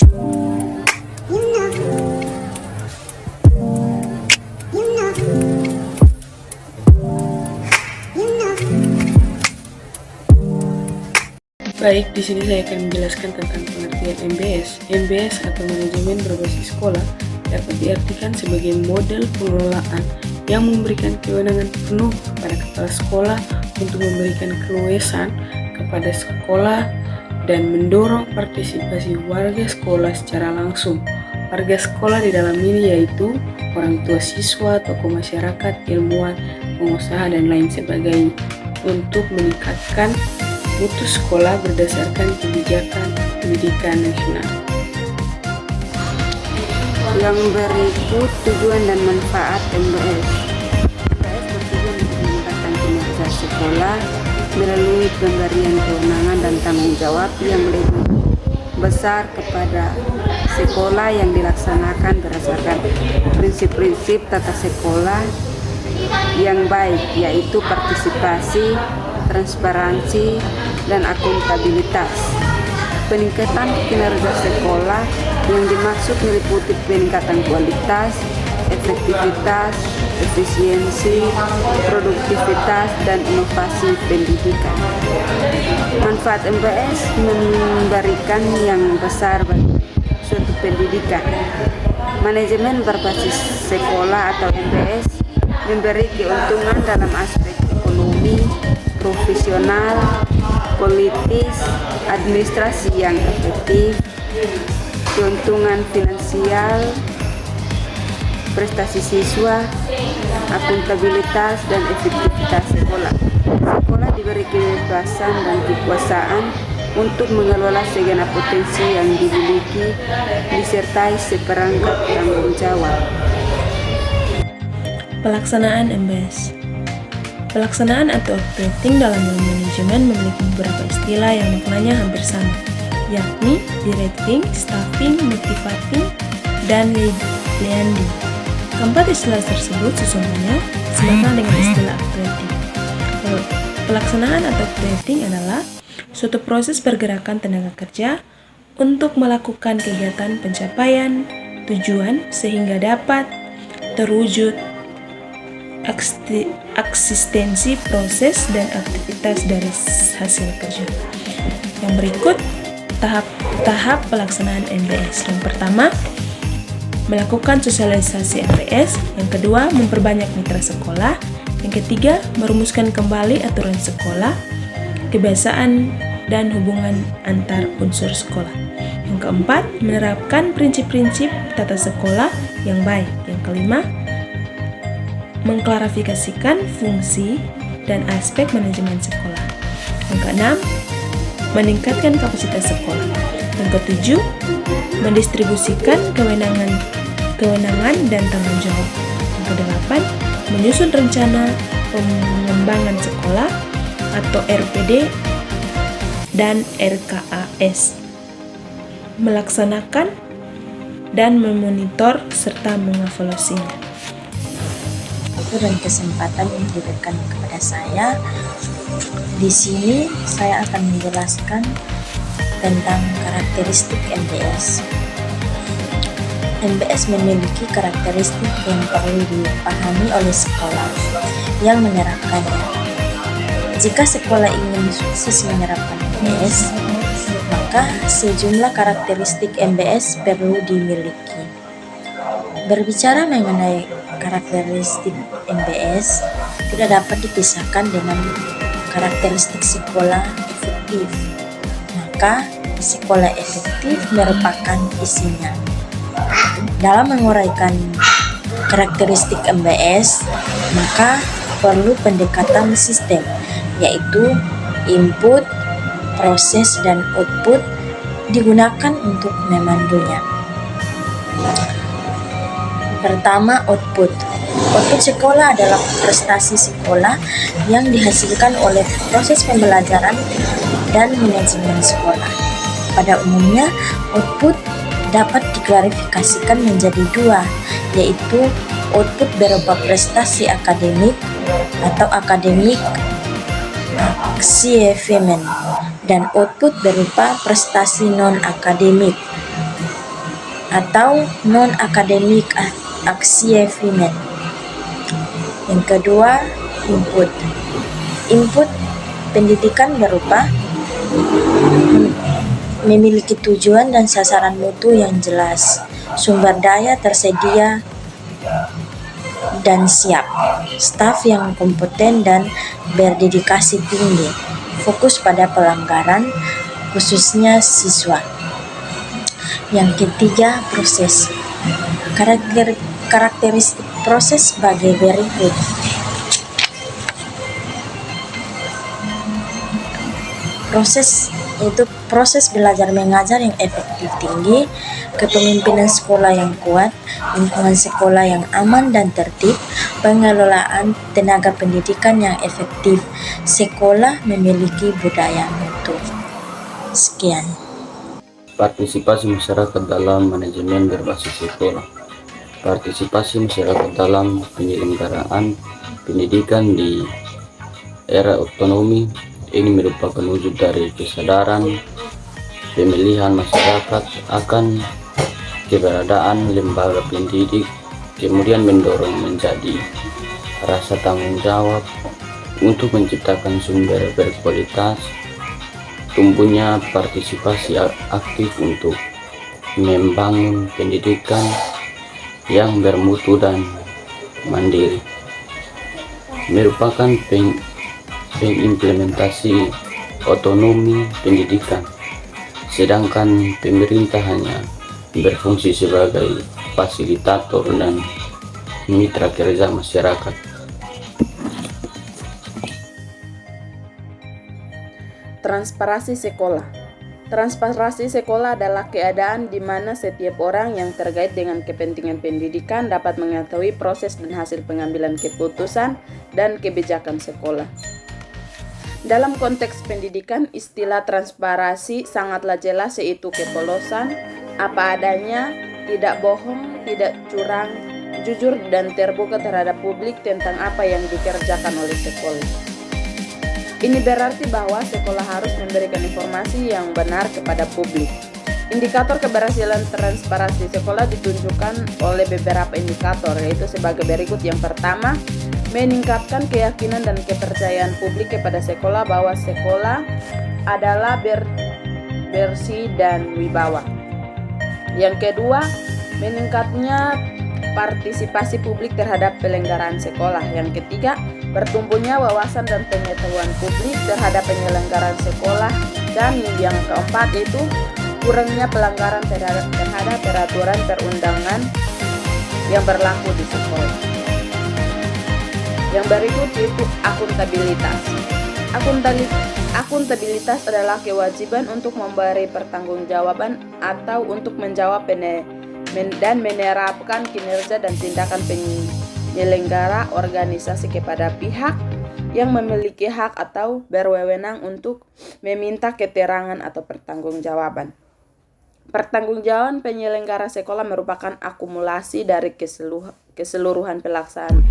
Baik, di sini saya akan menjelaskan tentang pengertian MBS. MBS atau manajemen berbasis sekolah dapat diartikan sebagai model pengelolaan yang memberikan kewenangan penuh kepada kepala sekolah untuk memberikan keluasan kepada sekolah dan mendorong partisipasi warga sekolah secara langsung. Warga sekolah di dalam ini yaitu orang tua siswa, tokoh masyarakat, ilmuwan, pengusaha, dan lain sebagainya untuk meningkatkan mutu sekolah berdasarkan kebijakan pendidikan nasional. Yang berikut tujuan dan manfaat MBS. MBS bertujuan untuk meningkatkan kinerja sekolah melalui pemberian kewenangan dan tanggung jawab yang lebih besar kepada sekolah yang dilaksanakan berdasarkan prinsip-prinsip tata sekolah yang baik, yaitu partisipasi, transparansi, dan akuntabilitas. Peningkatan kinerja sekolah yang dimaksud meliputi peningkatan kualitas, efektivitas, efisiensi, produktivitas, dan inovasi pendidikan. Manfaat MBS memberikan yang besar bagi suatu pendidikan. Manajemen berbasis sekolah atau MBS memberi keuntungan dalam aspek ekonomi, profesional, politis, administrasi yang efektif, keuntungan finansial, prestasi siswa, akuntabilitas, dan efektivitas sekolah. Sekolah diberi kebebasan dan kekuasaan untuk mengelola segenap potensi yang dimiliki, disertai seperangkat tanggung jawab. Pelaksanaan MBS. Pelaksanaan atau operating dalam ilmu manajemen memiliki beberapa istilah yang maknanya hampir sama, yakni directing, staffing, motivating, dan leading. Keempat istilah tersebut sesungguhnya sama dengan istilah operating. Pelaksanaan atau operating adalah suatu proses pergerakan tenaga kerja untuk melakukan kegiatan pencapaian tujuan sehingga dapat terwujud eksistensi proses dan aktivitas dari hasil kerja. Yang berikut tahap pelaksanaan MBS. Yang pertama, melakukan sosialisasi MBS. Yang kedua, memperbanyak mitra sekolah. Yang ketiga, merumuskan kembali aturan sekolah, kebiasaan dan hubungan antar unsur sekolah. Yang keempat, menerapkan prinsip-prinsip tata sekolah yang baik. Yang kelima, mengklarifikasikan fungsi dan aspek manajemen sekolah. Yang keenam, meningkatkan kapasitas sekolah. Yang ketujuh, mendistribusikan kewenangan dan tanggung jawab. Yang kedelapan, menyusun rencana pengembangan sekolah atau RPD dan RKAS, melaksanakan dan memonitor serta mengevaluasinya. Dan kesempatan yang diberikan kepada saya. Di sini saya akan menjelaskan tentang karakteristik MBS. MBS memiliki karakteristik yang perlu dipahami oleh sekolah yang menerapkannya. Jika sekolah ingin sukses menerapkan MBS, maka sejumlah karakteristik MBS perlu dimiliki. Berbicara mengenai karakteristik MBS tidak dapat dipisahkan dengan karakteristik sekolah efektif. Maka sekolah efektif merupakan isinya. Dalam menguraikan karakteristik MBS, maka perlu pendekatan sistem, yaitu input, proses, dan output digunakan untuk memandunya. Pertama, output. Output sekolah adalah prestasi sekolah yang dihasilkan oleh proses pembelajaran dan manajemen sekolah. Pada umumnya, output dapat diklarifikasikan menjadi dua, yaitu output berupa prestasi akademik atau akademik achievement dan output berupa prestasi non-akademik. atau non-academic achievement. Yang kedua, input. Input pendidikan berupa memiliki tujuan dan sasaran mutu yang jelas, sumber daya tersedia dan siap, staf yang kompeten dan berdedikasi tinggi, fokus pada pelanggaran, khususnya siswa. Yang ketiga, proses. Karakteristik proses sebagai berikut. Proses belajar mengajar yang efektif tinggi, kepemimpinan sekolah yang kuat, lingkungan sekolah yang aman dan tertib, pengelolaan tenaga pendidikan yang efektif, sekolah memiliki budaya mutu. Sekian. Partisipasi masyarakat dalam manajemen berbasis sekolah. Partisipasi masyarakat dalam penyelenggaraan pendidikan di era otonomi ini merupakan wujud dari kesadaran pemilihan masyarakat akan keberadaan lembaga pendidik, kemudian mendorong menjadi rasa tanggung jawab untuk menciptakan sumber berkualitas, tumbuhnya partisipasi aktif untuk membangun pendidikan yang bermutu dan mandiri, merupakan pengimplementasi otonomi pendidikan, sedangkan pemerintah hanya berfungsi sebagai fasilitator dan mitra kerja masyarakat. Transparansi sekolah. Transparansi sekolah adalah keadaan di mana setiap orang yang terkait dengan kepentingan pendidikan dapat mengetahui proses dan hasil pengambilan keputusan dan kebijakan sekolah. Dalam konteks pendidikan, istilah transparansi sangatlah jelas, yaitu kepolosan, apa adanya, tidak bohong, tidak curang, jujur dan terbuka terhadap publik tentang apa yang dikerjakan oleh sekolah. Ini berarti bahwa sekolah harus memberikan informasi yang benar kepada publik. Indikator keberhasilan transparansi sekolah ditunjukkan oleh beberapa indikator, yaitu sebagai berikut. Yang pertama, meningkatkan keyakinan dan kepercayaan publik kepada sekolah bahwa sekolah adalah bersih dan wibawa. Yang kedua, meningkatnya partisipasi publik terhadap penyelenggaraan sekolah. Yang ketiga, bertumbuhnya wawasan dan pengetahuan publik terhadap penyelenggaraan sekolah. Dan yang keempat yaitu kurangnya pelanggaran terhadap peraturan perundangan yang berlaku di sekolah. Yang berikut yaitu akuntabilitas. Akuntabilitas adalah kewajiban untuk memberi pertanggungjawaban atau untuk menjawab dan menerapkan kinerja dan tindakan penyelenggara organisasi kepada pihak yang memiliki hak atau berwenang untuk meminta keterangan atau pertanggungjawaban. Pertanggungjawaban penyelenggara sekolah merupakan akumulasi dari keseluruhan pelaksanaan